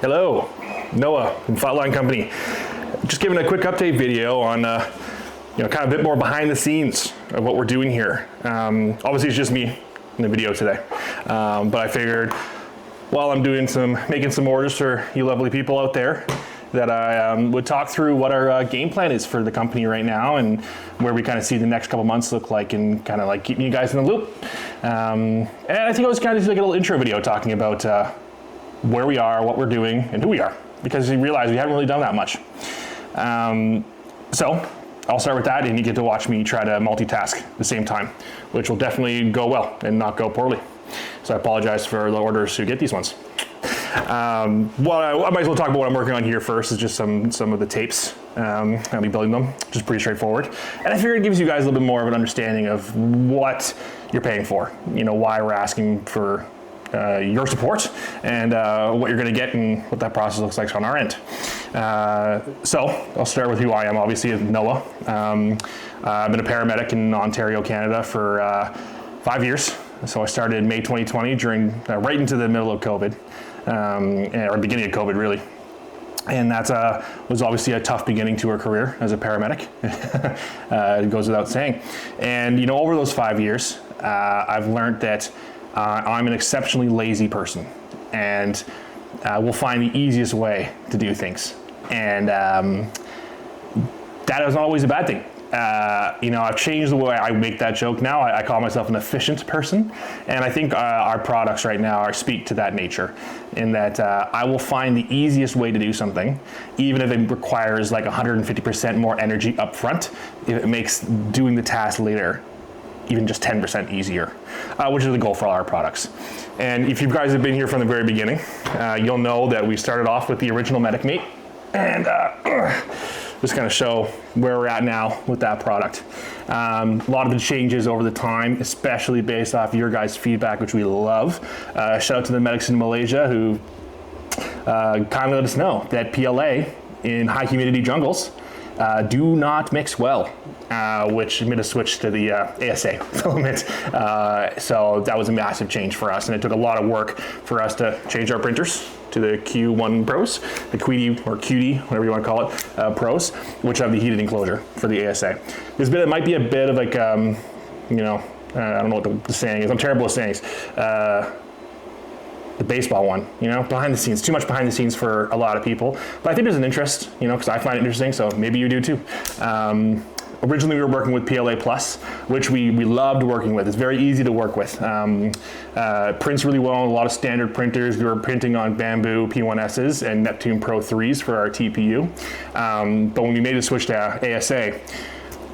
Hello, Noah from Flatline Company. Just giving a quick update video on kind of a bit more behind the scenes of what we're doing here. Obviously it's just me in the video today, but I figured while I'm making some orders for you lovely people out there, that I would talk through what our game plan is for the company right now and where we kind of see the next couple months look like, and kind of like keeping you guys in the loop. And I think I was kind of just like a little intro video talking about where we are, what we're doing, and who we are, because you realize we haven't really done that much. So I'll start with that, and you get to watch me try to multitask at the same time, which will definitely go well and not go poorly. So I apologize for the orders who get these ones. Well, I might as well talk about what I'm working on here first. Is just some of the tapes. I'll be building them, just pretty straightforward. And I figured it gives you guys a little bit more of an understanding of what you're paying for. You know, why we're asking for your support, and what you're going to get and what that process looks like on our end. So I'll start with who I am. Obviously, Noah. I've been a paramedic in Ontario, Canada for 5 years. So I started May 2020 during right into the middle of COVID, or beginning of COVID really. And that was obviously a tough beginning to our career as a paramedic. It goes without saying. And over those 5 years, I've learned that I'm an exceptionally lazy person, and will find the easiest way to do things. And that is not always a bad thing. I've changed the way I make that joke now. I call myself an efficient person, and I think our products right now speak to that nature, in that I will find the easiest way to do something, even if it requires like 150% more energy up front, if it makes doing the task later even just 10% easier, which is the goal for all our products. And if you guys have been here from the very beginning, you'll know that we started off with the original MedicMate, and just kind of show where we're at now with that product. A lot of the changes over the time, especially based off your guys' feedback, which we love. Shout out to the medics in Malaysia who kindly let us know that PLA in high humidity jungles do not mix well, which made us switch to the ASA filament. So that was a massive change for us, and it took a lot of work for us to change our printers to the Q1 Pros, the QD or QD, whatever you want to call it, Pros, which have the heated enclosure for the ASA. It might be a bit of like, I don't know what the saying is. I'm terrible at sayings. The baseball one, behind the scenes, too much behind the scenes for a lot of people. But I think there's an interest, because I find it interesting, so maybe you do too. Originally we were working with PLA Plus, which we loved working with. It's very easy to work with. Prints really well on a lot of standard printers. We were printing on Bamboo P1Ss and Neptune Pro 3s for our TPU. But when we made the switch to ASA,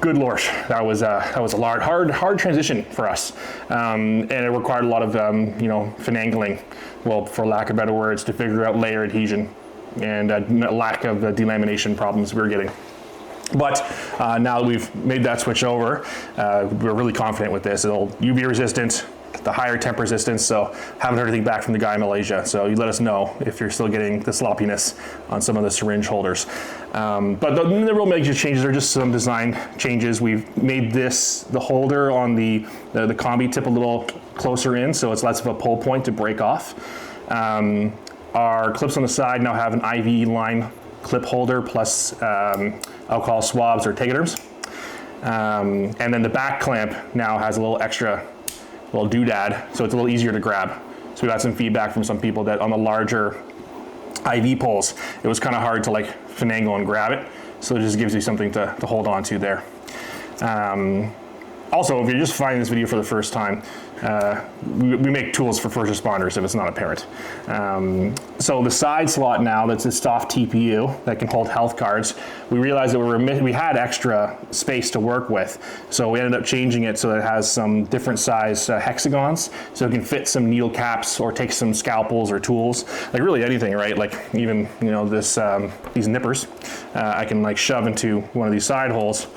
good Lord, that was a hard transition for us, and it required a lot of finagling, well, for lack of better words, to figure out layer adhesion and lack of the delamination problems we were getting. But now that we've made that switch over, we're really confident with this. It'll UV resistant, the higher temp resistance, so haven't heard anything back from the guy in Malaysia, so you let us know if you're still getting the sloppiness on some of the syringe holders. But the real major changes are just some design changes. We've made the holder on the combi tip a little closer in, so it's less of a pull point to break off. Our clips on the side now have an IV line clip holder plus alcohol swabs or tegaderms. And then the back clamp now has a little extra doodad, so it's a little easier to grab. So we got some feedback from some people that on the larger IV poles, it was kind of hard to finagle and grab it. So it just gives you something to hold on to there. Also, if you're just finding this video for the first time, we make tools for first responders if it's not apparent. So the side slot now, that's a soft TPU that can hold health cards. We realized that we had extra space to work with, so we ended up changing it so that it has some different size hexagons, so it can fit some needle caps or take some scalpels or tools, like really anything, right? Like even these nippers, I can shove into one of these side holes.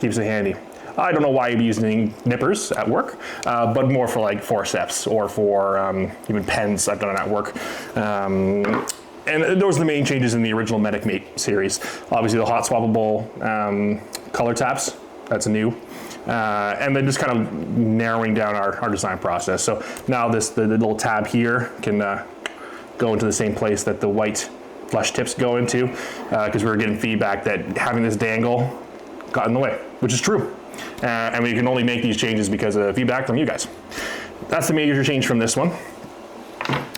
Keeps it handy. I don't know why you'd be using nippers at work, but more for forceps or for even pens. I've done it at work. And those are the main changes in the original MedicMate series. Obviously the hot swappable color taps, that's new. And then just kind of narrowing down our design process. So now the little tab here can go into the same place that the white flush tips go into, because we were getting feedback that having this dangle got in the way, which is true. And we can only make these changes because of feedback from you guys. That's the major change from this one.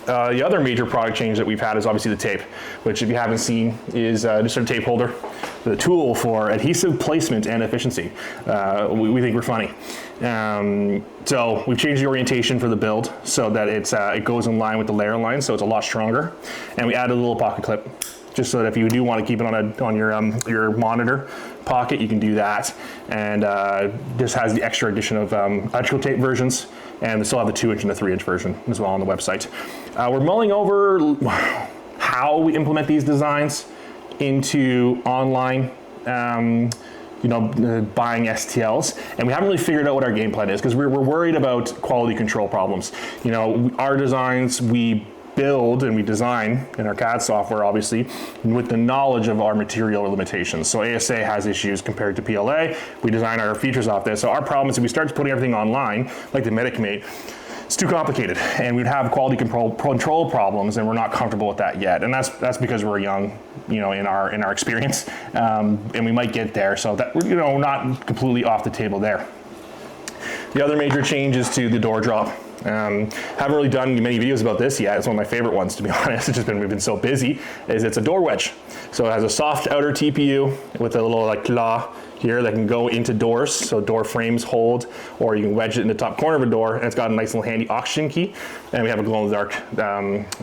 The other major product change that we've had is obviously the tape, which if you haven't seen is just a tape holder, the tool for adhesive placement and efficiency. We think we're funny. So we've changed the orientation for the build so that it goes in line with the layer line, so it's a lot stronger. And we added a little pocket clip, just so that if you do want to keep it on your monitor pocket, you can do that. And this has the extra addition of electrical tape versions, and we still have the 2-inch and the 3-inch version as well on the website. We're mulling over how we implement these designs into online, buying STLs, and we haven't really figured out what our game plan is, because we're worried about quality control problems. Our designs, we build and we design in our CAD software, obviously, with the knowledge of our material limitations. So ASA has issues compared to PLA. We design our features off this. So our problem is if we start putting everything online, like the Medicmate, it's too complicated, and we'd have quality control problems, and we're not comfortable with that yet. And that's because we're young, in our experience, and we might get there. So that we're not completely off the table there. The other major change is to the door drop. Haven't really done many videos about this yet. It's one of my favorite ones, to be honest. It's just we've been so busy. It's a door wedge. So it has a soft outer TPU with a little claw here that can go into doors, so door frames hold, or you can wedge it in the top corner of a door, and it's got a nice little handy oxygen key. And we have a glow-in-the-dark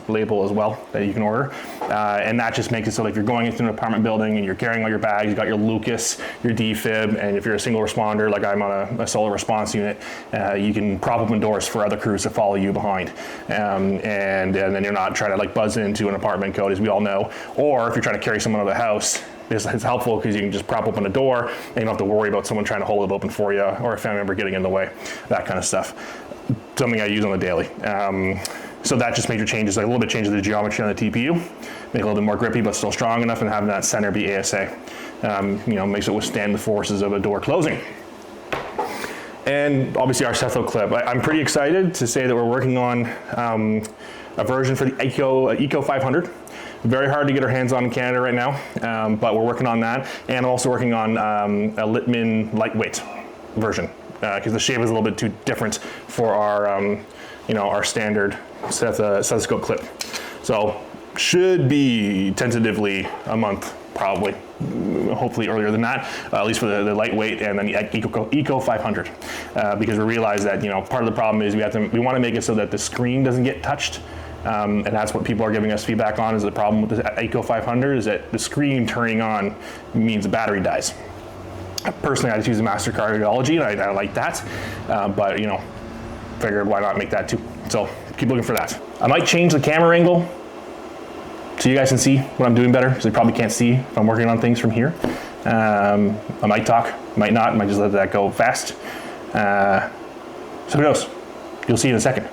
label as well that you can order. And that just makes it so that if you're going into an apartment building and you're carrying all your bags, you've got your Lucas, your defib, and if you're a single responder, like I'm on a solo response unit, you can prop open doors for other crews to follow you behind. And then you're not trying to buzz into an apartment code, as we all know. Or if you're trying to carry someone out of the house, it's helpful because you can just prop open a door and you don't have to worry about someone trying to hold it open for you or a family member getting in the way, that kind of stuff. Something I use on the daily. So that just major changes, a little bit changes the geometry on the TPU, make it a little bit more grippy but still strong enough, and having that center be ASA. Makes it withstand the forces of a door closing. And obviously our Setho clip. I'm pretty excited to say that we're working on a version for the Eco 500. Very hard to get our hands on in Canada right now, but we're working on that. And I'm also working on a Littmann lightweight version, because the shape is a little bit too different for our standard stethoscope clip. So should be tentatively a month, probably, hopefully earlier than that, at least for the lightweight and then the Eco 500, because we realize that part of the problem is we want to make it so that the screen doesn't get touched. And that's what people are giving us feedback on, is the problem with the Eco 500 is that the screen turning on means the battery dies. Personally, I just use a MasterCard Cardiology, and I like that, but figured why not make that too. So keep looking for that. I might change the camera angle so you guys can see what I'm doing better, because you probably can't see if I'm working on things from here. I might talk, might not, might just let that go fast. So who knows? You'll see in a second.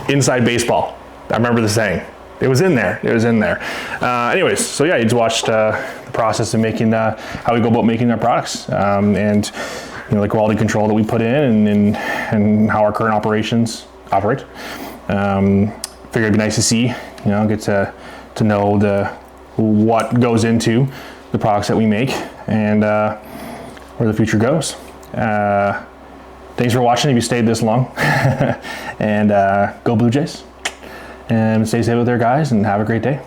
Inside baseball. I remember the saying. It was in there. It was in there. Anyways, so yeah, you just watched the process of making, how we go about making our products, and the quality control that we put in, and how our current operations operate. Figured it'd be nice to see, get to know what goes into the products that we make, and where the future goes. Thanks for watching if you stayed this long. And go Blue Jays. And stay safe out there, guys, and have a great day.